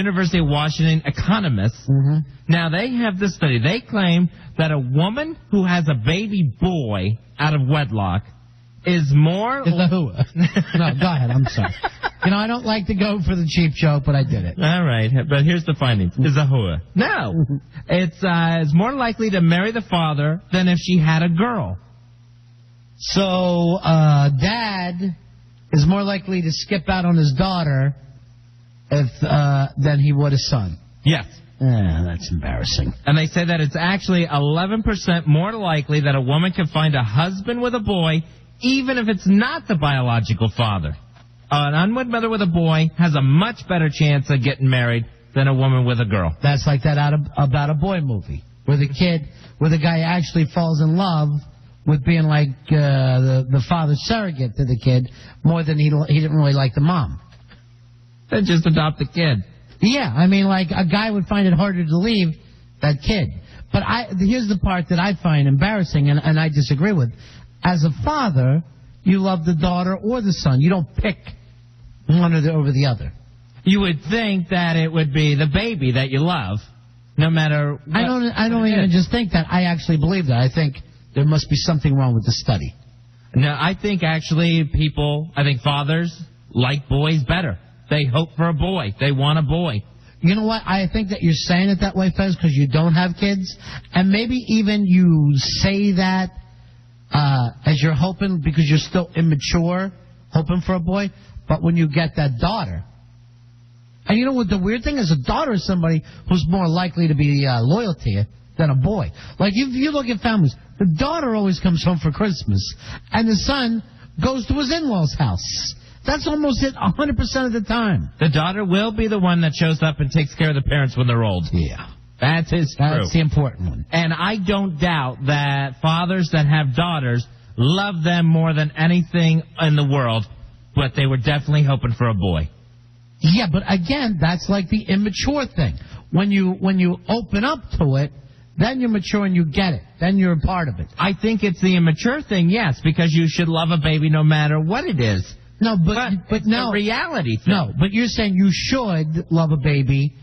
University of Washington economists. Now, they have this study. They claim that a woman who has a baby boy out of wedlock is more... No, go ahead. I'm sorry. I don't like to go for the cheap joke, but I did it. All right, but here's the findings. Is a hua. No. It's more likely to marry the father than if she had a girl. So, dad is more likely to skip out on his daughter than he would his son. Yes. That's embarrassing. And they say that it's actually 11% more likely that a woman can find a husband with a boy, even if it's not the biological father. An unwed mother with a boy has a much better chance of getting married than a woman with a girl. That's like that About a Boy movie, where the guy actually falls in love with being like the father's surrogate to the kid more than he didn't really like the mom. Then just adopt the kid. Yeah, I mean, like a guy would find it harder to leave that kid. But here's the part that I find embarrassing, and I disagree with. As a father, you love the daughter or the son. You don't pick one over the other. You would think that it would be the baby that you love, no matter what. I don't even just think that. I actually believe that. I think there must be something wrong with the study. No, I think actually fathers like boys better. They hope for a boy. They want a boy. You know what? I think that you're saying it that way, Fez, because you don't have kids. And maybe even you say that as you're hoping because you're still immature, hoping for a boy. But when you get that daughter, and you know what the weird thing is? A daughter is somebody who's more likely to be loyal to you than a boy. Like, if you look at families, the daughter always comes home for Christmas, and the son goes to his in-laws' house. That's almost it 100% of the time. The daughter will be the one that shows up and takes care of the parents when they're old. Yeah. That's true. That's the important one. And I don't doubt that fathers that have daughters love them more than anything in the world, but they were definitely hoping for a boy. Yeah, but again, that's like the immature thing. When you open up to it, then you're mature and you get it. Then you're a part of it. I think it's the immature thing, yes, because you should love a baby no matter what it is. No, but no. The reality thing. No, but you're saying you should love a baby,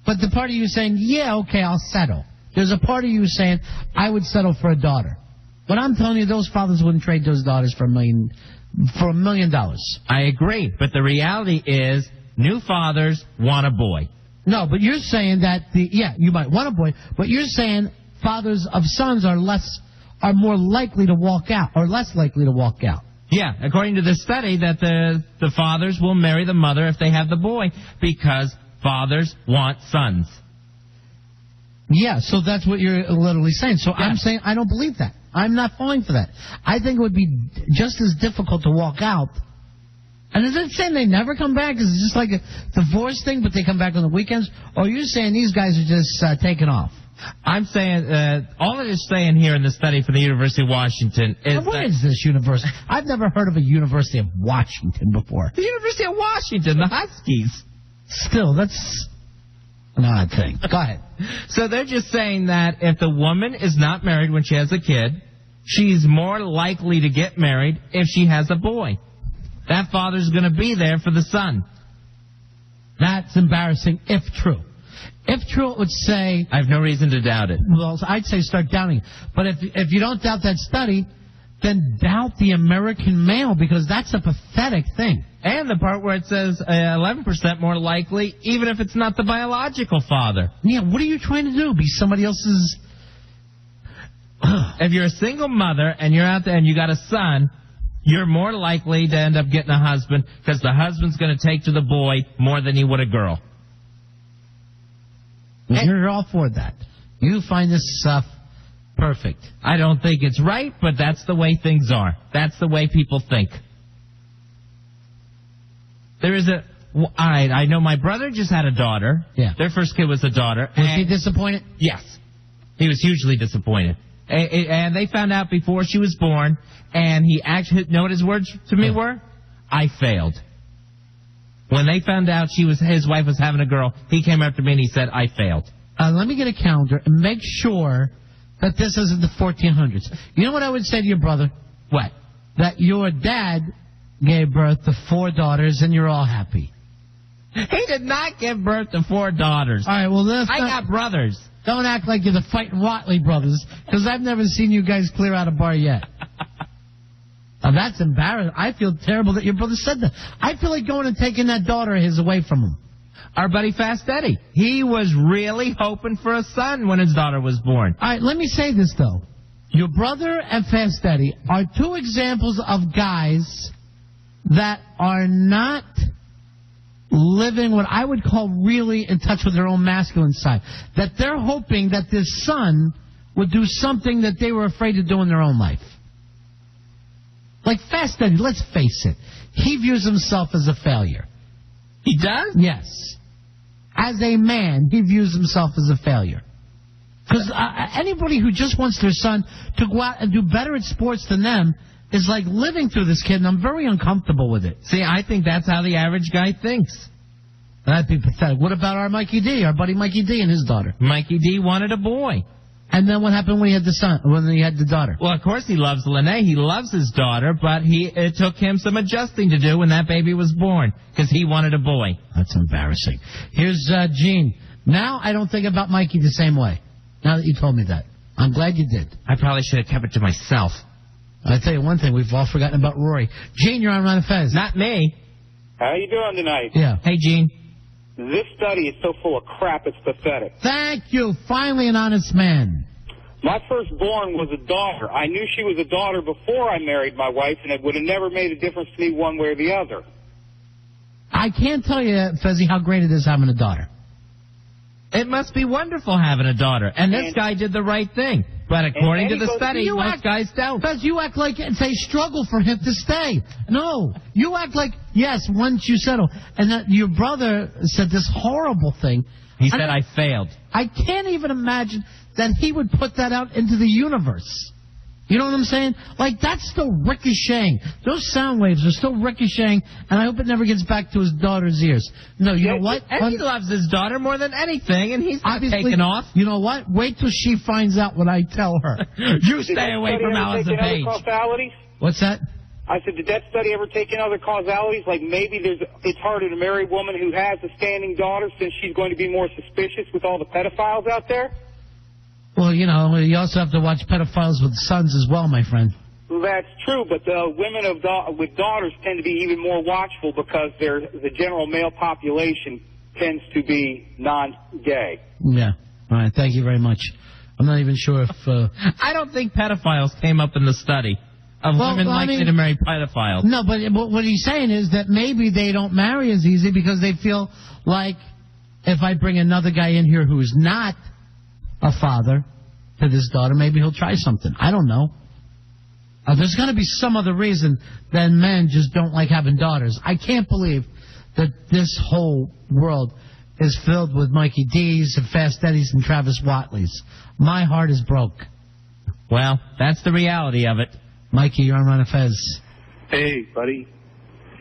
but the part of you saying, yeah, okay, I'll settle. There's a part of you saying, I would settle for a daughter. But I'm telling you, those fathers wouldn't trade those daughters for $1 million. I agree, but the reality is new fathers want a boy. No, but you're saying that you might want a boy, but you're saying fathers of sons are more likely to walk out or less likely to walk out. Yeah, according to this study, that the fathers will marry the mother if they have the boy because fathers want sons. Yeah, so that's what you're literally saying. So yeah. I'm saying I don't believe that. I'm not falling for that. I think it would be just as difficult to walk out. And is it saying they never come back? Is it just like a divorce thing, but they come back on the weekends? Or you're saying these guys are just taking off? I'm saying all it is saying here in the study from the University of Washington is what is this university? I've never heard of a University of Washington before. The University of Washington, the Huskies. Still, that's an odd thing. Go ahead. So they're just saying that if the woman is not married when she has a kid, she's more likely to get married if she has a boy. That father's going to be there for the son. That's embarrassing if true. If true, it would say... I have no reason to doubt it. Well, I'd say start doubting it. But if you don't doubt that study, then doubt the American male, because that's a pathetic thing. And the part where it says 11% more likely, even if it's not the biological father. Yeah, what are you trying to do? Be somebody else's... If you're a single mother and you're out there and you got a son, you're more likely to end up getting a husband because the husband's going to take to the boy more than he would a girl. You're all for that. You find this stuff perfect. I don't think it's right, but that's the way things are. That's the way people think. I know my brother just had a daughter. Yeah. Their first kid was a daughter. Was he disappointed? Yes. He was hugely disappointed. And they found out before she was born, and he actually, know what his words to me were? I failed. When they found out his wife was having a girl, he came up to me and he said, I failed. Let me get a calendar and make sure that this isn't the 1400s. You know what I would say to your brother? What? That your dad gave birth to 4 daughters and you're all happy. He did not give birth to 4 daughters. All right, well, I got brothers. Don't act like you're the fighting Watley brothers, because I've never seen you guys clear out a bar yet. That's embarrassing. I feel terrible that your brother said that. I feel like going and taking that daughter of his away from him. Our buddy Fast Eddie, he was really hoping for a son when his daughter was born. All right, let me say this, though. Your brother and Fast Eddie are 2 examples of guys that are not living what I would call really in touch with their own masculine side. That they're hoping that this son would do something that they were afraid to do in their own life. Like Fast Eddie, let's face it, he views himself as a failure. He does? Yes. As a man, he views himself as a failure. Because anybody who just wants their son to go out and do better at sports than them is like living through this kid, and I'm very uncomfortable with it. See, I think that's how the average guy thinks. That'd be pathetic. What about our Mikey D, our buddy Mikey D and his daughter? Mikey D wanted a boy. And then what happened when he had the son, when he had the daughter? Well, of course he loves Lene. He loves his daughter, but it took him some adjusting to do when that baby was born, because he wanted a boy. That's embarrassing. Here's Gene. Now I don't think about Mikey the same way, now that you told me that. I'm glad you did. I probably should have kept it to myself. I'll tell you one thing, we've all forgotten about Rory. Gene, you're on Ron and Fez. Not me. How you doing tonight? Yeah. Hey, Gene. This study is so full of crap, it's pathetic. Thank you. Finally an honest man. My firstborn was a daughter. I knew she was a daughter before I married my wife, and it would have never made a difference to me one way or the other. I can't tell you, Fezzy, how great it is having a daughter. It must be wonderful having a daughter. And this guy did the right thing. But according to the study, most guys don't. Fez, you act like it's a struggle for him to stay. No. You act like, yes, once you settle. And that your brother said this horrible thing. He said, I failed. I can't even imagine that he would put that out into the universe. You know what I'm saying? Like, that's still ricocheting. Those sound waves are still ricocheting, and I hope it never gets back to his daughter's ears. No, you know what? And he loves his daughter more than anything, and he's not taking off. You know what? Wait till she finds out what I tell her. You stay away from Allison Page. What's that? I said, did that study ever take in other causalities? Like maybe it's harder to marry a woman who has a standing daughter since she's going to be more suspicious with all the pedophiles out there? Well, you know, you also have to watch pedophiles with sons as well, my friend. Well, that's true, but the women with daughters tend to be even more watchful because the general male population tends to be non-gay. Yeah. All right. Thank you very much. I'm not even sure if... I don't think pedophiles came up in the study of women likely to marry pedophiles. No, but what he's saying is that maybe they don't marry as easy because they feel like if I bring another guy in here who's not a father to this daughter, maybe he'll try something. I don't know. There's going to be some other reason than men just don't like having daughters. I can't believe that this whole world is filled with Mikey D's and Fast Eddies and Travis Watleys. My heart is broke. Well, that's the reality of it. Mikey, you're on Ron and Fez. Hey, buddy.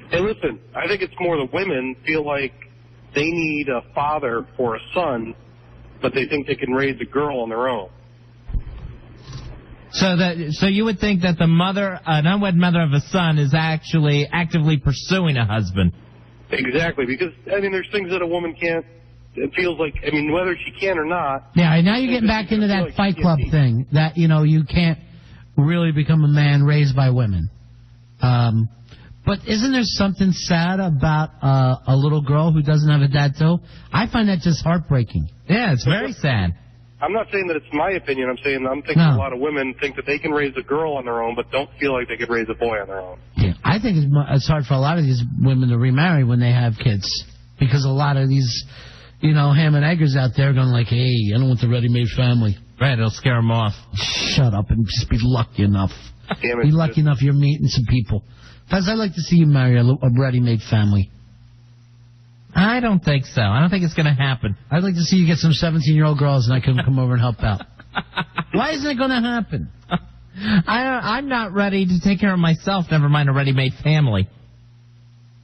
Hey, listen, I think it's more the women feel like they need a father for a son, but they think they can raise a girl on their own. So you would think that the mother, an unwed mother of a son, is actually actively pursuing a husband. Exactly, because, I mean, there's things that a woman can't, it feels like, I mean, whether she can or not. Yeah, now you're getting back into that Fight Club thing, that, you know, you can't really become a man raised by women. But isn't there something sad about a little girl who doesn't have a dad, too? I find that just heartbreaking. Yeah, it's very sad. I'm not saying that it's my opinion. I'm saying I'm thinking a lot of women think that they can raise a girl on their own, but don't feel like they could raise a boy on their own. Yeah, I think it's hard for a lot of these women to remarry when they have kids, because a lot of these, you know, ham and eggers out there are going like, hey, I don't want the ready-made family. Right, it'll scare them off. Shut up and just be lucky enough. Be lucky enough you're meeting some people. Because I'd like to see you marry a ready-made family. I don't think so. I don't think it's going to happen. I'd like to see you get some 17-year-old girls and I can come over and help out. Why isn't it going to happen? I'm not ready to take care of myself, never mind a ready-made family.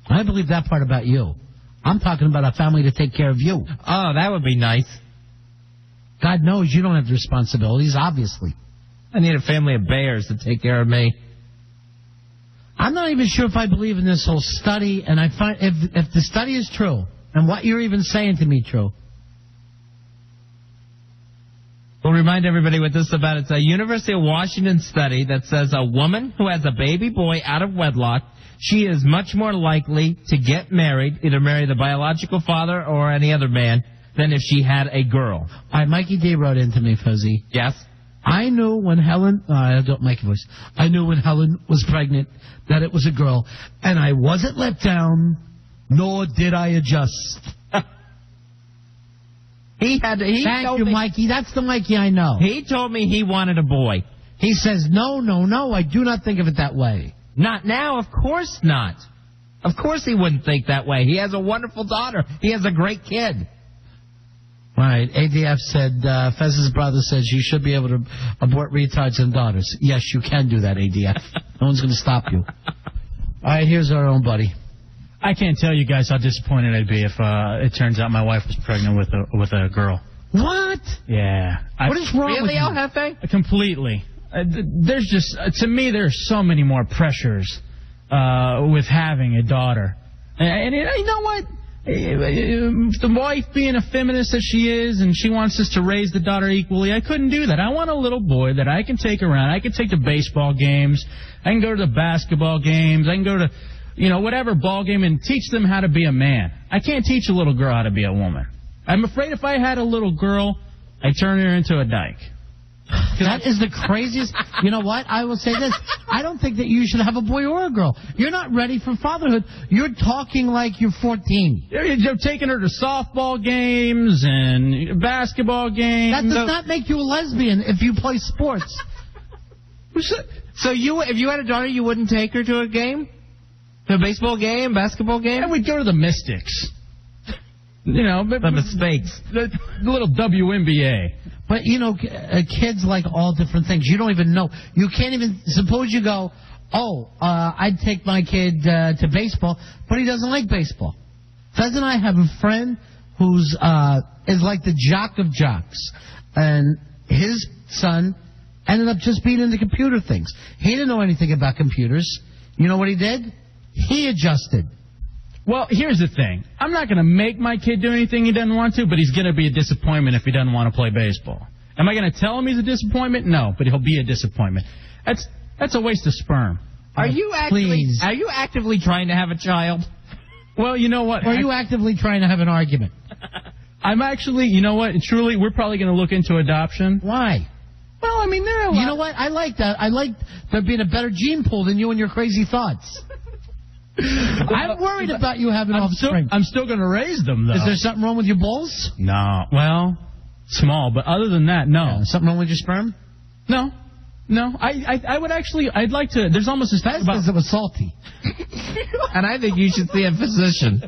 I believe that part about you. I'm talking about a family to take care of you. Oh, that would be nice. God knows you don't have the responsibilities, obviously. I need a family of bears to take care of me. I'm not even sure if I believe in this whole study, and I find if the study is true, And what you're even saying to me, true. We'll remind everybody what this is about. It's a University of Washington study that says a woman who has a baby boy out of wedlock, she is much more likely to get married, either marry the biological father or any other man, than if she had a girl. All right, Mikey D wrote into me, Fuzzy. Yes? I knew when Helen... I don't make a voice. I knew when Helen was pregnant that it was a girl, and I wasn't let down, nor did I adjust. Thank you, Mikey. That's the Mikey I know. He told me he wanted a boy. He says, no, I do not think of it that way. Not now, of course not. Of course he wouldn't think that way. He has a wonderful daughter. He has a great kid. All right, ADF said, Fez's brother says you should be able to abort retards and daughters. Yes, you can do that, ADF. No one's going to stop you. All right, here's our own buddy. I can't tell you guys how disappointed I'd be if it turns out my wife was pregnant with a girl. What? Yeah. What is wrong with you? El Jefe? Completely. There's just, to me, there's so many more pressures with having a daughter. And you know what? The wife being a feminist that she is, and she wants us to raise the daughter equally, I couldn't do that. I want a little boy that I can take around. I can take to baseball games. I can go to the basketball games. I can go to, whatever ball game and teach them how to be a man. I can't teach a little girl how to be a woman. I'm afraid if I had a little girl, I'd turn her into a dyke. That is the craziest. You know what? I will say this. I don't think that you should have a boy or a girl. You're not ready for fatherhood. You're talking like you're 14. You're taking her to softball games and basketball games. That does not make you a lesbian if you play sports. So if you had a daughter, you wouldn't take her to a game? To a baseball game, basketball game? Yeah, we'd go to the Mystics. The mistakes. The little WNBA. But, kids like all different things. You don't even know. You can't even... Suppose you go, I'd take my kid to baseball, but he doesn't like baseball. Fez and I have a friend who's is like the jock of jocks. And his son ended up just being into computer things. He didn't know anything about computers. You know what he did? He adjusted. Well, here's the thing. I'm not going to make my kid do anything he doesn't want to, but he's going to be a disappointment if he doesn't want to play baseball. Am I going to tell him he's a disappointment? No, but he'll be a disappointment. That's a waste of sperm. Are you actively trying to have a child? Well, you know what? Or are you actively trying to have an argument? I'm actually, you know what? Truly, we're probably going to look into adoption. Why? Well, I mean, there are a lot. You know what? I like that. I like there being a better gene pool than you and your crazy thoughts. I'm worried about you having offspring. I'm still going to raise them, though. Is there something wrong with your balls? No. Well, small, but other than that, no. Yeah, something wrong with your sperm? No. I would actually, I'd like to, there's almost this thing about... Because it was salty. And I think you should see a physician.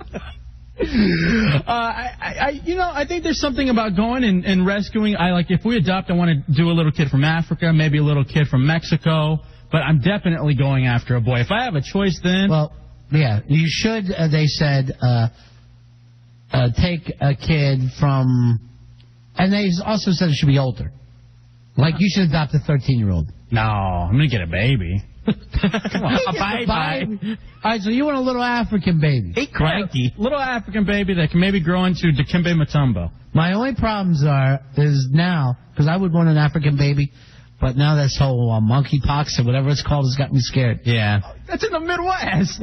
I think there's something about going and rescuing. If we adopt, I want to do a little kid from Africa, maybe a little kid from Mexico, but I'm definitely going after a boy. If I have a choice then... Well, yeah, you should, they said, take a kid from... And they also said it should be older. Like, you should adopt a 13-year-old. No, I'm going to get a baby. Come on, a baby. All right, so you want a little African baby. Hey, cranky. Little African baby that can maybe grow into Dikembe Mutombo. My only problems is now, because I would want an African baby, but now this whole monkeypox or whatever it's called has got me scared. Yeah. That's in the Midwest.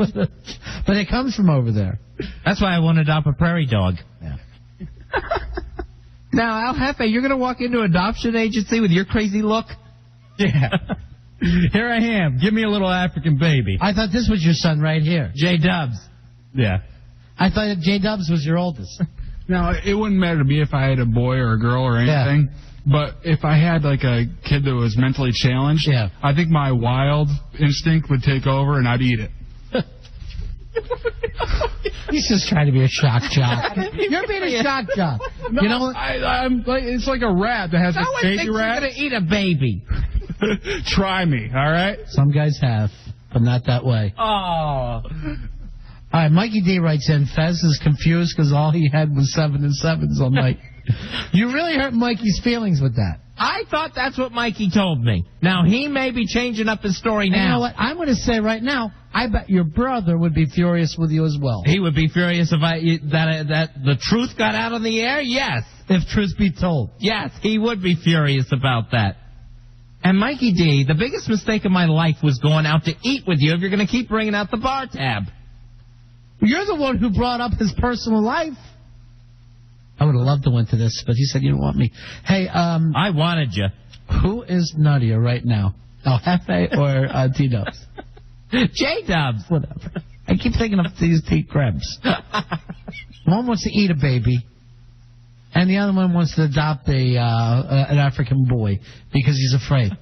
But it comes from over there. That's why I want to adopt a prairie dog. Yeah. Now, Al Jefe, you're going to walk into an adoption agency with your crazy look? Yeah. Here I am. Give me a little African baby. I thought this was your son right here. J-Dubs. Yeah. I thought J-Dubs was your oldest. Now, it wouldn't matter to me if I had a boy or a girl or anything, but if I had, a kid that was mentally challenged, I think my wild instinct would take over and I'd eat it. He's just trying to be a shock jock. You're being a shock jock. No, you know what? I'm like, it's like a rat that has a baby rat. You're going to eat a baby. Try me, all right? Some guys have, but not that way. Oh. All right, Mikey D writes in, Fez is confused because all he had was 7 and 7s all night. You really hurt Mikey's feelings with that. I thought that's what Mikey told me. Now, he may be changing up his story now. And you know what? I'm going to say right now, I bet your brother would be furious with you as well. He would be furious if that the truth got out on the air? Yes. If truth be told. Yes, he would be furious about that. And Mikey D, the biggest mistake of my life was going out to eat with you if you're going to keep bringing out the bar tab. You're the one who brought up his personal life. I would have loved to went to this, but he said you don't want me. Hey, I wanted you. Who is nuttier right now? El Jefe or T-Dubs? J-Dubs. Whatever. I keep thinking of these T-Krebs. One wants to eat a baby, and the other one wants to adopt an African boy because he's afraid.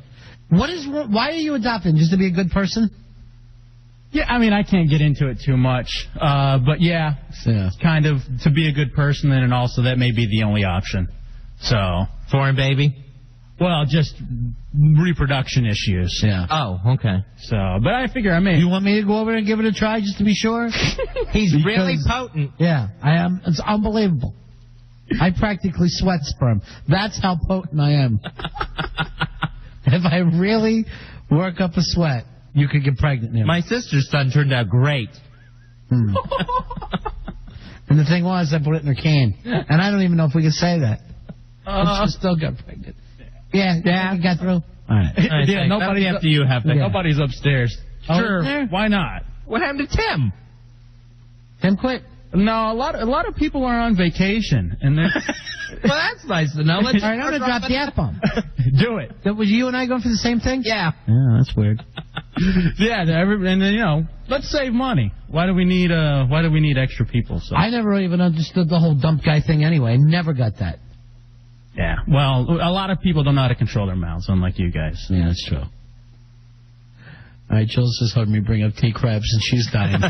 Why are you adopting? Just to be a good person? Yeah, I mean, I can't get into it too much, but yeah, kind of to be a good person, and also that may be the only option. So, foreign baby? Well, just reproduction issues. Yeah. Oh, okay. So, but I figure I may. You want me to go over and give it a try just to be sure? He's really potent. Yeah, I am. It's unbelievable. I practically sweat sperm. That's how potent I am. If I really work up a sweat, you could get pregnant. My sister's son turned out great. And the thing was, I put it in her can. And I don't even know if we can say that. But she still got pregnant. Yeah, you got through. All right. Yeah, nobody's after you have that. Nobody's upstairs. Sure, why not? What happened to Tim? Tim quit. No, a lot of people are on vacation, and then. Well, that's nice to know. All right, I'm gonna drop the F-bomb. Do it. Was you and I going for the same thing? Yeah. Yeah, that's weird. Yeah, and then let's save money. Why do we need extra people? So I never even understood the whole dump guy thing anyway. I never got that. Yeah. Well, a lot of people don't know how to control their mouths, unlike you guys. Yeah, that's true. All right, Jules just heard me bring up T-Krebs, and she's dying.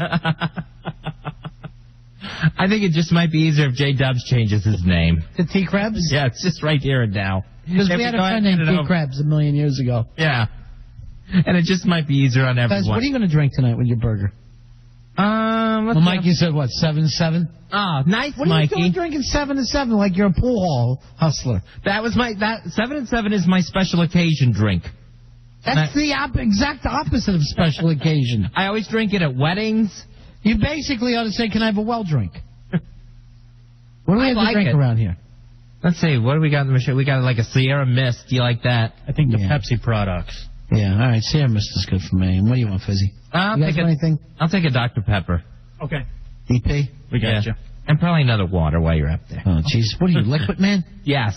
I think it just might be easier if J-Dubs changes his name. To T-Krebs? Yeah, it's just right here and now. Because we had a friend named T-Krebs a million years ago. Yeah. And it just might be easier on everyone. Guys, what are you going to drink tonight with your burger? Well, Mikey said, what, 7-7? Oh, nice, what Mikey. What are you doing drinking 7-7 like you're a pool hall hustler? That was 7-7 is my special occasion drink. That's the exact opposite of special occasion. I always drink it at weddings. You basically ought to say, can I have a well drink? What do we have to drink around here? Let's see, what do we got in the machine? We got like a Sierra Mist. Do you like that? I think the Pepsi products. Yeah, all right, Sierra Mist is good for me. What do you want, Fizzy? I'll take a Dr. Pepper. Okay. EP? We got you. And probably another water while you're up there. Oh, jeez. What are you, liquid man? Yes.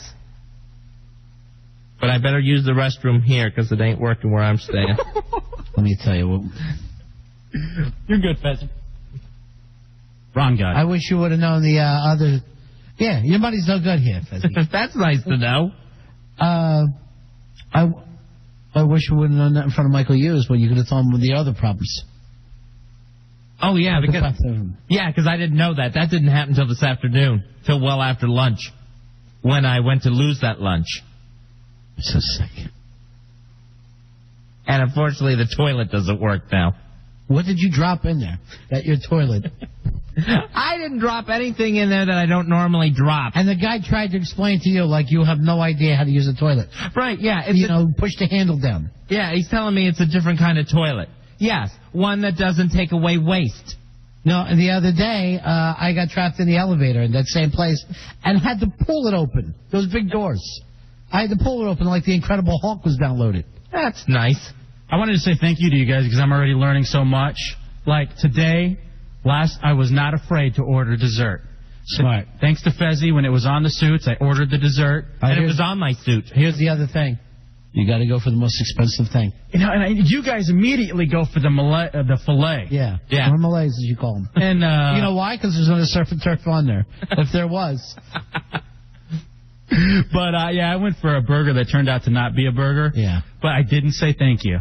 But I better use the restroom here because it ain't working where I'm staying. Let me tell you what. You're good, Fezzi. Wrong guy. I wish you would have known the other. Yeah, your money's no good here, Fezzi. That's nice to know. I wish you would have known that in front of Michael Hughes when you could have told him with the other problems. Oh, yeah, because I didn't know that. That didn't happen until this afternoon, till well after lunch, when I went to lose that lunch. I'm so sick. And unfortunately, the toilet doesn't work now. What did you drop in there at your toilet? I didn't drop anything in there that I don't normally drop. And the guy tried to explain to you like you have no idea how to use a toilet. Right, yeah. Push the handle down. Yeah, he's telling me it's a different kind of toilet. Yes, one that doesn't take away waste. No, the other day, I got trapped in the elevator in that same place and had to pull it open. Those big doors. I had to pull it open like the Incredible Hulk was downloaded. That's nice. I wanted to say thank you to you guys because I'm already learning so much. Like today, I was not afraid to order dessert. Smart. Thanks to Fezzi, when it was on the suits, I ordered the dessert. And it was on my suit. Here's the other thing. You got to go for the most expensive thing. You guys immediately go for the fillet. Yeah. Or Malays, as you call them. And you know why? Because there's no surf and turf on there. If there was. But, I went for a burger that turned out to not be a burger. Yeah. But I didn't say thank you.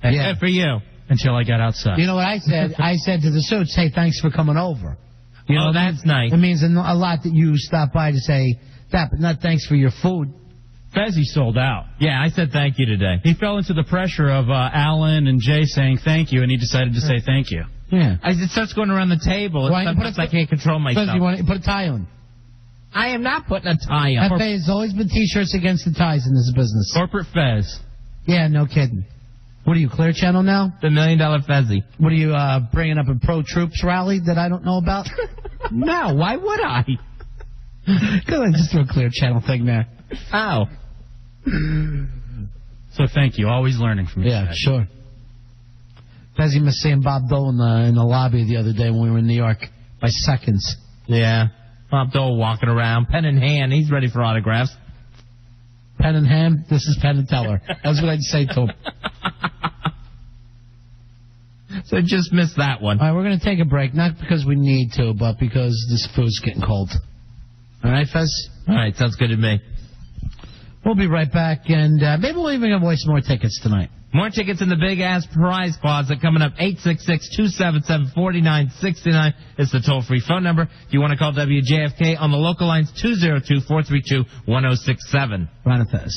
Yeah. Good for you. Until I got outside. You know what I said? I said to the suits, hey, thanks for coming over. You know, that's nice. It means a lot that you stop by to say that, but not thanks for your food. Fezzi sold out. Yeah, I said thank you today. He fell into the pressure of Alan and Jay saying thank you, and he decided to say thank you. Yeah. It starts going around the table. Sometimes I can't control myself. You want to put a tie on? I am not putting a tie up. FA has always been T-shirts against the ties in this business. Corporate Fez. Yeah, no kidding. What are you, Clear Channel now? The $1 Million Fezzy. What are you bringing up a pro-troops rally that I don't know about? No, why would I? Because I just threw a Clear Channel thing there. Oh. So thank you. Always learning from you. Yeah, guys. sure. Fezzy missed seeing Bob Dole in the lobby the other day when we were in New York by seconds. Yeah. Bob Dole walking around, pen in hand. He's ready for autographs. Penn and Ham, this is Penn and Teller. That's what I'd say to him. So just missed that one. All right, we're going to take a break, not because we need to, but because this food's getting cold. All right, Fez? All right, sounds good to me. We'll be right back, and maybe we'll even give away some more tickets tonight. More tickets in the big-ass prize closet coming up. 866-277-4969 is the toll-free phone number. If you want to call WJFK on the local lines, 202-432-1067. Ron and Fez.